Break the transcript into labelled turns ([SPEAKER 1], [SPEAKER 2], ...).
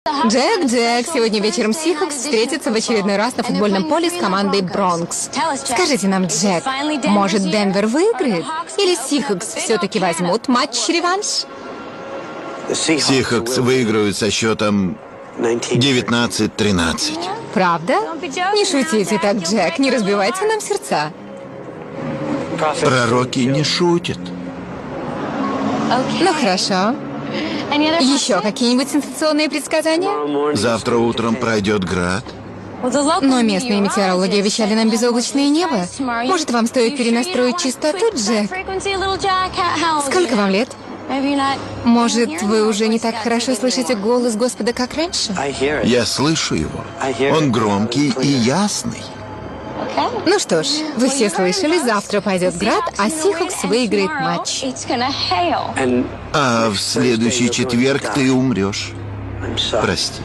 [SPEAKER 1] Джек, сегодня вечером Сихокс встретится в очередной раз на футбольном поле с командой Бронкс. Скажите нам, Джек, может, Денвер выиграет? Или Сихокс все-таки возьмут матч-реванш?
[SPEAKER 2] Сихокс выиграют со счетом 19-13.
[SPEAKER 1] Правда? Не шутите так, Джек, не разбивайте нам сердца.
[SPEAKER 2] Пророки не шутят.
[SPEAKER 1] Ну хорошо. Еще какие-нибудь сенсационные предсказания?
[SPEAKER 2] Завтра утром пройдет град.
[SPEAKER 1] Но местные метеорологи обещали нам безоблачное небо. Может, вам стоит перенастроить частоту, Джек? Сколько вам лет? Может, вы уже не так хорошо слышите голос Господа, как раньше?
[SPEAKER 2] Я слышу его. Он громкий и ясный.
[SPEAKER 1] Ну что ж, вы все слышали, завтра пойдет град, а Сихокс выиграет матч.
[SPEAKER 2] А в следующий четверг ты умрешь. Прости.